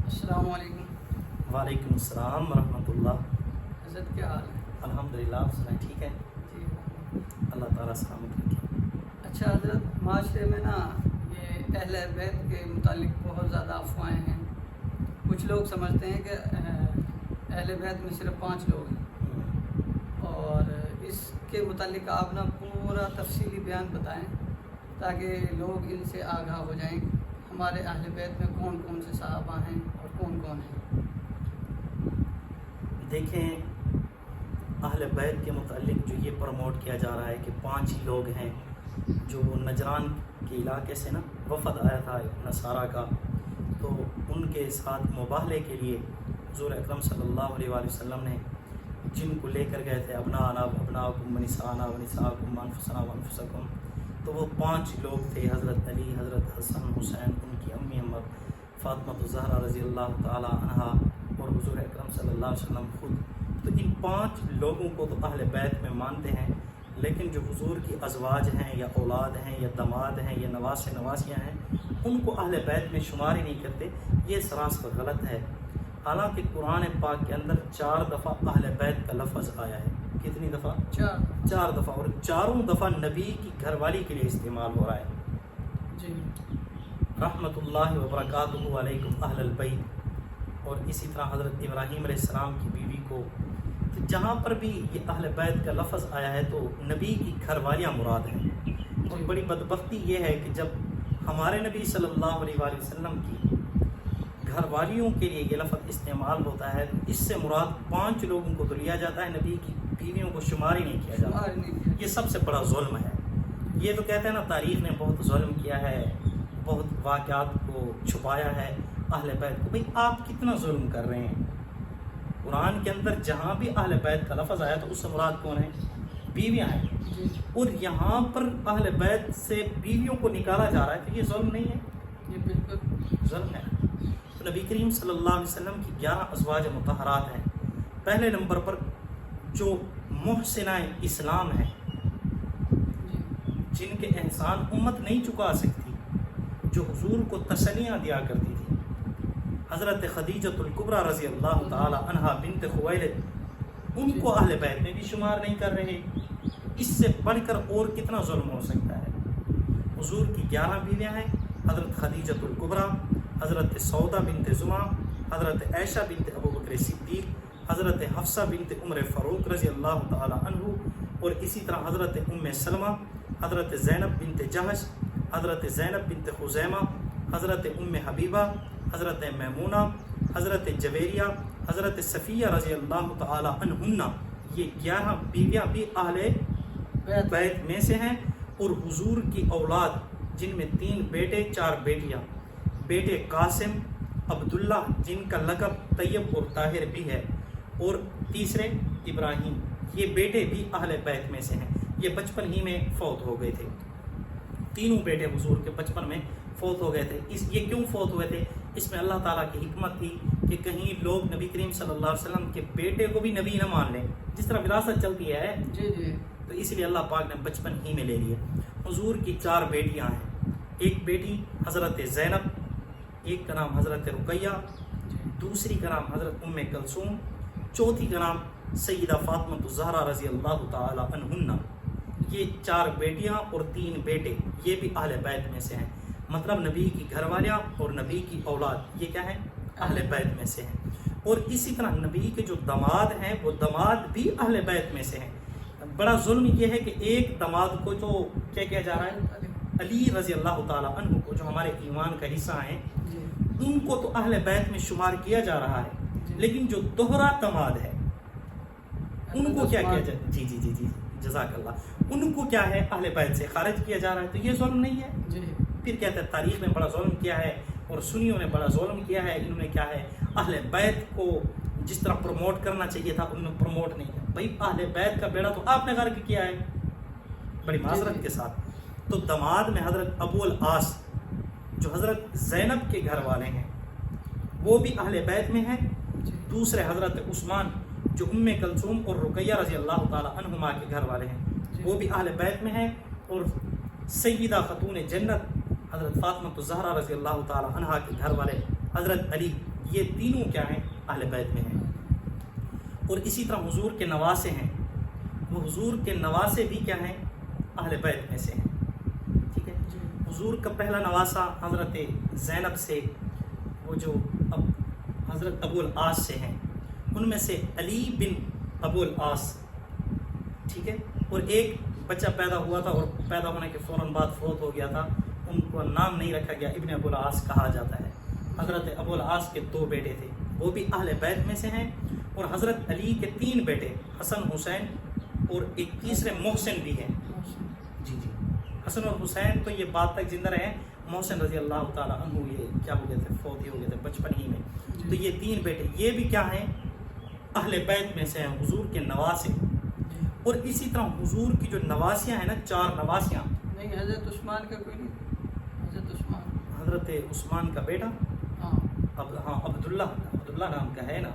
السلام علیکم۔ وعلیکم السلام ورحمۃ اللہ۔ حضرت کیا حال ہے؟ الحمدللہ آپ سنائیں ٹھیک ہے؟ جی اللہ تعالیٰ سلامت رکھے۔ اچھا حضرت، معاشرے میں نا یہ اہل بیت کے متعلق بہت زیادہ افواہیں ہیں۔ کچھ لوگ سمجھتے ہیں کہ اہل بیت میں صرف 5 لوگ ہیں، اور اس کے متعلق آپ نا پورا تفصیلی بیان بتائیں تاکہ لوگ ان سے آگاہ ہو جائیں ہمارے اہل بیت میں کون کون سے صحابہ ہیں اور کون کون ہیں۔ دیکھیں، اہل بیت کے متعلق جو یہ پروموٹ کیا جا رہا ہے کہ 5 ہی لوگ ہیں، جو نجران کے علاقے سے نا وفد آیا تھا نصارہ کا، تو ان کے ساتھ مباہلے کے لیے حضور اکرم صلی اللہ علیہ وآلہ وسلم نے جن کو لے کر گئے تھے ابناءنا ابناءکم ونساءنا ونساءکم وانفسنا وانفسکم، تو وہ 5 لوگ تھے، حضرت علی، حضرت حسن حسین، ان کی امی فاطمہ الزہرا رضی اللہ تعالی عنہا، اور حضور اکرم صلی اللہ علیہ وسلم خود۔ تو ان 5 لوگوں کو تو اہل بیت میں مانتے ہیں، لیکن جو حضور کی ازواج ہیں یا اولاد ہیں یا داماد ہیں یا نواسے نواسیاں ہیں، ان کو اہل بیت میں شمار ہی نہیں کرتے۔ یہ سراسر غلط ہے۔ حالانکہ قرآن پاک کے اندر 4 دفعہ اہل بیت کا لفظ آیا ہے۔ کتنی دفعہ؟ 4 دفعہ، اور چاروں دفعہ نبی کی گھر والی کے لیے استعمال ہو رہا ہے۔ جی، رحمۃ اللہ وبرکاتہ علیکم اہل البیت، اور اسی طرح حضرت ابراہیم علیہ السلام کی بیوی کو۔ تو جہاں پر بھی یہ اہل بیت کا لفظ آیا ہے تو نبی کی گھر والیاں مراد ہیں۔ اور بڑی بدبختی یہ ہے کہ جب ہمارے نبی صلی اللہ علیہ وآلہ وسلم کی گھر والیوں کے لیے یہ لفظ استعمال ہوتا ہے تو اس سے مراد 5 لوگوں کو تو لیا جاتا ہے، نبی کی بیویوں کو شمار ہی نہیں کیا جاتا۔ یہ سب سے بڑا ظلم ہے۔ یہ تو کہتے ہیں نا، تاریخ نے بہت ظلم کیا ہے، بہت واقعات کو چھپایا ہے اہل بیت کو۔ بھئی آپ کتنا ظلم کر رہے ہیں؟ قرآن کے اندر جہاں بھی اہل بیت کا لفظ آیا تو اس سے مراد کون ہے؟ بیویاں ہیں، اور یہاں پر اہل بیت سے بیویوں کو نکالا جا رہا ہے، تو یہ ظلم نہیں ہے؟ یہ بالکل ظلم ہے۔ تو نبی کریم صلی اللہ علیہ وسلم کی 11 ازواج مطہرات ہیں۔ پہلے نمبر پر جو محسنہ اسلام ہیں، جن کے احسان امت نہیں چکا سکتی، جو حضور کو تسلیاں دیا کرتی تھی، حضرت خدیجہ الکبریٰ رضی اللہ تعالی عنہا بنت خویلد، ان کو اہل بیت میں بھی شمار نہیں کر رہے۔ اس سے بڑھ کر اور کتنا ظلم ہو سکتا ہے؟ حضور کی 11 بیویاں ہیں، حضرت خدیجہ الکبریٰ، حضرت سودا بنت زمعہ، حضرت عائشہ بنت ابوبکر صدیق، حضرت حفصہ بنت عمر فاروق رضی اللہ تعالی عنہ، اور اسی طرح حضرت ام سلمہ، حضرت زینب بنت جہش، حضرت زینب بنت خزیمہ، حضرت ام حبیبہ، حضرت میمونہ، حضرت جویریہ، حضرت صفیہ رضی اللہ تعالی عنہن۔ یہ 11 بیویاں بھی اہل بیت میں سے ہیں، اور حضور کی اولاد جن میں 3 بیٹے 4 بیٹیاں، بیٹے قاسم، عبداللہ جن کا لقب طیب اور طاہر بھی ہے، اور تیسرے ابراہیم، یہ بیٹے بھی اہل بیت میں سے ہیں۔ یہ بچپن ہی میں فوت ہو گئے تھے، تینوں بیٹے حضور کے بچپن میں فوت ہو گئے تھے۔ یہ کیوں فوت ہوئے تھے؟ اس میں اللہ تعالیٰ کی حکمت تھی کہ کہیں لوگ نبی کریم صلی اللہ علیہ وسلم کے بیٹے کو بھی نبی نہ مان لیں، جس طرح وراثت چلتی ہے۔ جی، تو اس لیے اللہ پاک نے بچپن ہی میں لے لیے۔ حضور کی 4 بیٹیاں ہیں، ایک بیٹی حضرت زینب، ایک کا نام حضرت رقیہ، دوسری کا نام حضرت ام کلثوم، چوتھی کا نام سیدہ فاطمہ الزہرا رضی اللہ تعالی عنہن۔ یہ 4 بیٹیاں اور 3 بیٹے، یہ بھی اہل بیت میں سے ہیں۔ مطلب نبی کی گھر والیاں اور نبی کی اولاد یہ کیا ہیں؟ اہل بیت میں سے ہیں۔ اور اسی طرح نبی کے جو داماد ہیں، وہ داماد بھی اہل بیت میں سے ہیں۔ بڑا ظلم یہ ہے کہ ایک داماد کو جو کیا کیا جا رہا ہے؟ علی رضی اللہ تعالی عنہ کو، جو ہمارے ایمان کا حصہ ہیں، ان کو تو اہل بیت میں شمار کیا جا رہا ہے، لیکن جو دوہرا داماد ہے ان کو کیا کیا جائے؟ جی جزاک اللہ، ان کو کیا ہے؟ اہل بیت سے خارج کیا جا رہا ہے۔ تو یہ ظلم نہیں ہے؟ پھر کہتے ہیں تاریخ نے بڑا ظلم کیا ہے، اور سنیوں نے بڑا ظلم کیا ہے۔ انہوں نے کیا ہے؟ اہل بیت کو جس طرح پروموٹ کرنا چاہیے تھا انہوں نے پروموٹ نہیں کیا۔ بھائی اہل بیت کا بیڑا تو آپ نے غرق کیا ہے، بڑی معذرت کے ساتھ۔ تو داماد میں حضرت ابو العاص، جو حضرت زینب کے گھر والے ہیں، وہ بھی اہل بیت میں ہیں۔ دوسرے حضرت عثمان، جو ام کلثوم اور رقیہ رضی اللہ تعالی عنہما کے گھر والے ہیں، وہ بھی اہل بیت میں ہیں۔ اور سیدہ خاتون جنت حضرت فاطمہ الزہرا رضی اللہ تعالی عنہا کے گھر والے حضرت علی یہ تینوں کیا ہیں؟ اہل بیت میں ہیں. اور اسی طرح حضور کے نواسے ہیں، وہ حضور کے نواسے بھی کیا ہیں؟ اہل بیت میں سے ہیں. ٹھیک ہے. حضور کا پہلا نواسا حضرت زینب سے، وہ جو اب حضرت ابو العاص سے ہیں، ان میں سے علی بن ابو العاص. ٹھیک ہے. اور ایک بچہ پیدا ہوا تھا اور پیدا ہونے کے فوراً بعد فوت ہو گیا تھا، ان کو نام نہیں رکھا گیا، ابن ابو العاص کہا جاتا ہے. حضرت ابو العاص کے 2 بیٹے تھے، وہ بھی اہل بیت میں سے ہیں. اور حضرت علی کے 3 بیٹے، حسن، حسین اور ایک تیسرے محسن بھی ہیں. جی جی، حسن اور حسین تو یہ بات تک زندہ رہے. محسن رضی اللہ تعالیٰ عنہ یہ کیا ہو گئے تھے؟ فوت ہی ہو گئے تھے بچپن ہی میں. تو یہ 3 بیٹے یہ بھی کیا ہیں؟ اہل بیت میں سے ہیں، حضور کے نواسے. اور اسی طرح حضور کی جو نواسیاں ہیں نا، 4 نواسیاں. نہیں، حضرت عثمان کا کوئی نہیں. حضرت عثمان کا بیٹا ہاں عبداللہ نام کا ہے نا،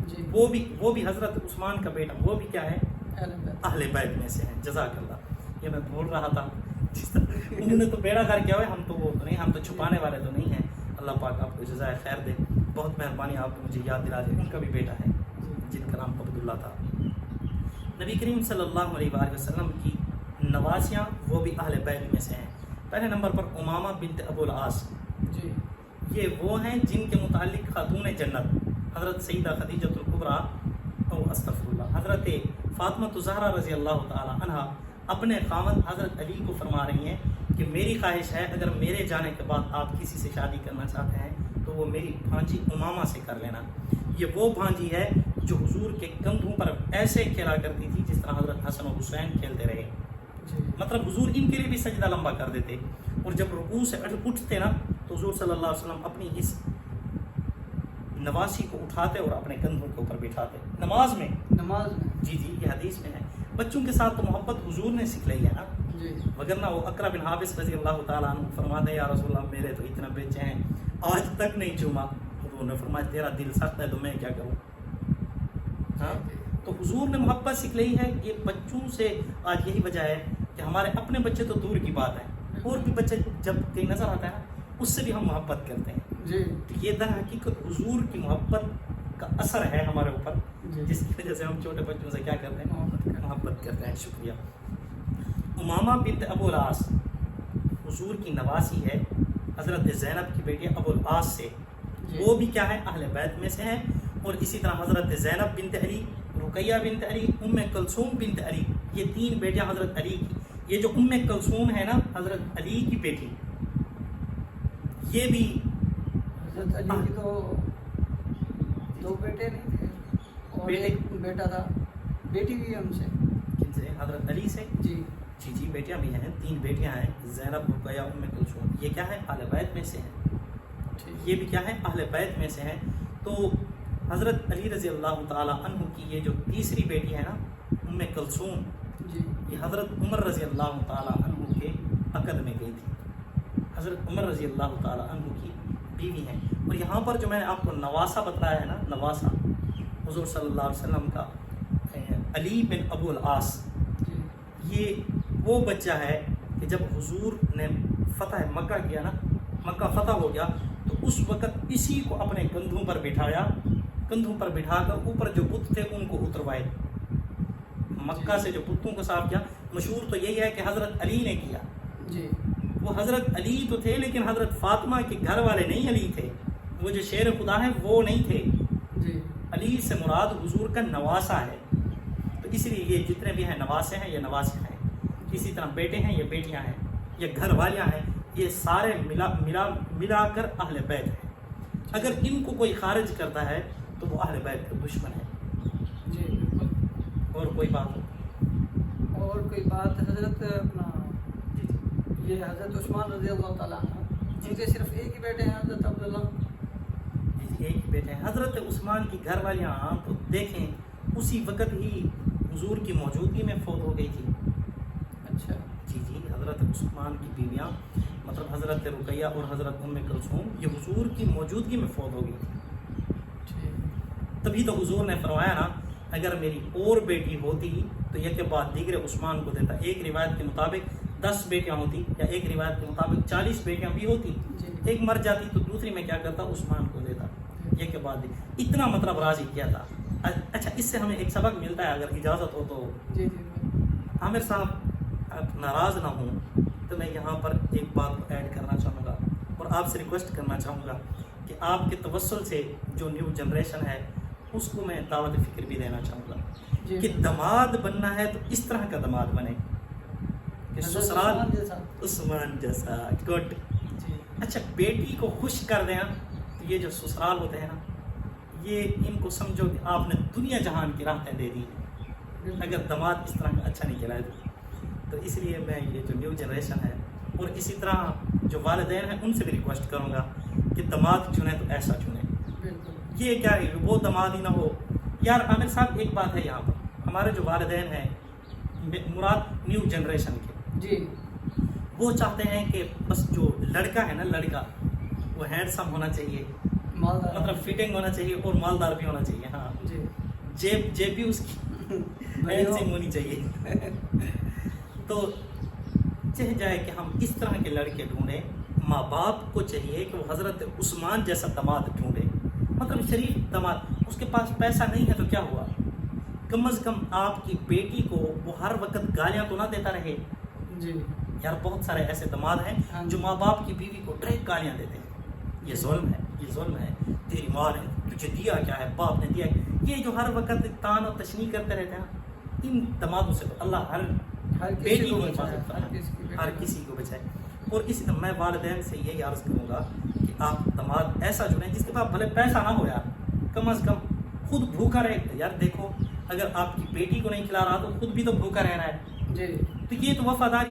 جی، وہ بھی حضرت عثمان کا بیٹا، وہ بھی کیا ہے؟ اہل بیت. اہل بیت میں سے ہیں. جزاک اللہ. یہ میں بھول رہا تھا. انہوں نے تو بیڑا کر کیا ہوئے، ہم تو وہ نہیں، ہم تو چھپانے والے تو نہیں ہیں. اللہ پاک آپ کو جزائے خیر دے. بہت مہربانی آپ کو مجھے یاد دلا دے. ان کا بھی بیٹا ہے جن کا نام عبداللہ تھا. نبی کریم صلی اللہ علیہ وآلہ وسلم کی نواسیاں وہ بھی اہل بیت میں سے ہیں. پہلے نمبر پر امامہ بنت ابو العاص. جی، یہ وہ ہیں جن کے متعلق خاتون جنت حضرت سیدہ خدیجۃ الکبریٰ استغفر اللہ حضرت فاطمہ الزہرا رضی اللہ تعالی عنہا اپنے خاوند حضرت علی کو فرما رہی ہیں کہ میری خواہش ہے اگر میرے جانے کے بعد آپ کسی سے شادی کرنا چاہتے ہیں تو وہ میری بھانجی امامہ سے کر لینا. یہ وہ بھانجی ہے جو حضور کے کندھوں پر ایسے کھیلا کرتی تھی جس طرح حضرت حسن و حسین کھیلتے رہے. مطلب حضور ان کے لیے بھی سجدہ لمبا کر دیتے، اور جب رکوع سے اٹھتے نا تو حضور صلی اللہ علیہ وسلم اپنی اس نواسی کو اٹھاتے اور اپنے کندھوں کے اوپر بٹھاتے نماز میں. جی جی، یہ حدیث میں ہے. بچوں کے ساتھ تو محبت حضور نے سکھلائی ہے نا، وگرنہ وہ اقرا بن حابس رضی اللہ تعالیٰ عنہ فرماتے ہیں یا رسول اللہ میرے تو اتنا بچے ہیں آج تک نہیں چوما. حضور نے فرمایا تیرا دل سخت ہے تو میں کیا کروں. ہاں، تو حضور نے محبت سکھلائی ہے. یہ بچوں سے آج یہی وجہ ہے کہ ہمارے اپنے بچے تو دور کی بات ہے، اور بھی بچے جب کہیں نظر آتا ہے نا اس سے بھی ہم محبت کرتے ہیں. تو یہ در حقیقت حضور کی محبت کا اثر ہے ہمارے اوپر، جس کی وجہ سے ہم چھوٹے بچوں سے کیا کرتے ہیں؟ محبت کرتے ہیں. شکریہ. امامہ بنت ابو العاص حضور کی نواسی ہے، حضرت زینب کی بیٹی ابو العاص سے. وہ بھی کیا ہے؟ اہل بیت میں سے ہیں. اور اسی طرح حضرت زینب بنت علی، رقیہ بنت علی، کلثوم بنت علی، یہ 3 بیٹیاں حضرت علی کی. یہ جو کلثوم ہے نا حضرت علی کی بیٹی، یہ بھی حضرت علی کی تو 2 بیٹے نہیں تھے اور ایک بیٹا تھا، بیٹی بھی ہم سے. کن سے؟ حضرت علی سے. جی جی جی، بیٹیاں بھی ہیں، 3 بیٹیاں ہیں، زینب، رقیہ، کلثوم. یہ کیا ہے؟ اہل بیت میں سے ہیں. یہ بھی کیا ہے؟ اہل بیت میں سے ہیں. تو حضرت علی رضی اللہ تعالی عنہ کی یہ جو تیسری بیٹی ہے نا کلثوم، جی، یہ حضرت عمر رضی اللہ تعالی عنہ کے عقد میں گئی تھی. حضرت عمر رضی اللہ تعالی عنہ کی بیوی ہیں. اور یہاں پر جو میں نے آپ کو نواسا بتلایا ہے نا، نواسا حضور صلی اللہ علیہ وسلم کا علی بن ابو العاص، یہ وہ بچہ ہے کہ جب حضور نے فتح مکہ کیا نا، مکہ فتح ہو گیا تو اس وقت اسی کو اپنے کندھوں پر بٹھایا، کندھوں پر بٹھا کر اوپر جو بت تھے ان کو اتروائے. مکہ سے جو بتوں کو صاف کیا. مشہور تو یہی ہے کہ حضرت علی نے کیا. جی، وہ حضرت علی تو تھے لیکن حضرت فاطمہ کے گھر والے نہیں علی تھے. وہ جو شیر خدا ہے وہ نہیں تھے. جی، علی سے مراد حضور کا نواسا ہے. تو اس لیے یہ جتنے بھی ہیں نواسے ہیں، یہ نواسے ہیں. اسی طرح بیٹے ہیں، یہ بیٹیاں ہیں، یہ گھر والیاں ہیں. یہ سارے ملا کر اہل بیت ہیں. اگر ان کو کوئی خارج کرتا ہے تو وہ اہل بیت کا دشمن ہے. جی بالکل. اور کوئی بات حضرت اپنا یہ حضرت عثمان رضی اللہ تعالیٰ عنہ، جن کے صرف ایک ہی بیٹے ہیں حضرت عبداللہ. ایک ہی بیٹے ہیں. حضرت عثمان کی گھر والیاں تو دیکھیں اسی وقت ہی حضور کی موجودگی میں فوت ہو گئی تھی. اچھا. جی جی، حضرت عثمان کی بیویاں مطلب حضرت رقیہ اور حضرت کلثوم یہ حضور کی موجودگی میں فوت ہو گئی تھی. تبھی تو حضور نے فرمایا نا اگر میری اور بیٹی ہوتی تو یہ کے بعد دیگر عثمان کو دیتا. ایک روایت کے مطابق 10 بیٹیاں ہوتی، یا ایک روایت کے مطابق 40 بیٹیاں بھی ہوتی. ایک مر جاتی تو دوسری میں کیا کرتا؟ عثمان کو دیتا. یہ کے بعد اتنا مطلب راضی کیا تھا. اچھا اس سے ہمیں ایک سبق ملتا ہے, اگر اجازت ہو تو. جی جی عامر صاحب ناراض نہ ہوں تو میں یہاں پر ایک بات کو ایڈ کرنا چاہوں گا اور آپ سے ریکویسٹ کرنا چاہوں گا کہ آپ کے توسل سے جو نیو جنریشن ہے اس کو میں دعوت فکر بھی دینا چاہوں گا جی کہ دماد بننا ہے تو اس طرح کا دماد بنے کہ سسرال عثمان جیسا. گڈ. جی اچھا بیٹی کو خوش کر دیں تو یہ جو سسرال ہوتے ہیں نا, یہ ان کو سمجھو کہ آپ نے دنیا جہان کی راحتیں دے دی اگر دماد اس طرح کا اچھا نہیں چلائے تو اس لیے میں یہ جو نیو جنریشن ہے اور اسی طرح جو والدین ہیں ان سے بھی ریکویسٹ کروں گا کہ دماد چنیں تو ایسا چنیں. بالکل. یہ کیا ہے وہ دماد ہی نہ ہو. یار عامر صاحب ایک بات ہے, یہاں پر ہمارے جو والدین ہیں مراد نیو جنریشن کے, جی وہ چاہتے ہیں کہ بس جو لڑکا ہے نا, لڑکا وہ ہینڈسم ہونا چاہیے, مالدار مطلب فٹنگ ہونا چاہیے اور مالدار بھی ہونا چاہیے. ہاں جی جیب بھی اس کی ہینڈسم ہونی چاہیے. تو چاہ جائے کہ ہم اس طرح کے لڑکے ڈھونڈیں. ماں باپ کو چاہیے کہ وہ حضرت عثمان جیسا دماد ڈھونڈے, مطلب شریف دماد. اس کے پاس پیسہ نہیں ہے تو کیا ہوا, کم از کم آپ کی بیٹی کو وہ ہر وقت گالیاں تو نہ دیتا رہے. جی یار بہت سارے ایسے دماد ہیں جو ماں باپ کی بیوی کو ڈائریکٹ گالیاں دیتے ہیں. یہ ظلم ہے, یہ ظلم ہے, تیری ماں نے تجھے دیا کیا ہے, باپ نے دیا ہے. یہ جو ہر وقت تان اور تشنیع کرتے رہتے ہیں, ان دمادوں سے تو اللہ ہر بیٹی کو حفاظت فرمائے, ہر کسی کو بچائے. اور اسی طرح میں والدین سے یہی عرض کروں گا کہ آپ دماد ایسا چنیں جس کے پاس بھلے پیسہ نہ ہو یار, کم از کم خود بھوکا رہے. یار دیکھو اگر آپ کی بیٹی کو نہیں کھلا رہا تو خود بھی تو بھوکا رہ رہا ہے. جی تو یہ تو وفاداری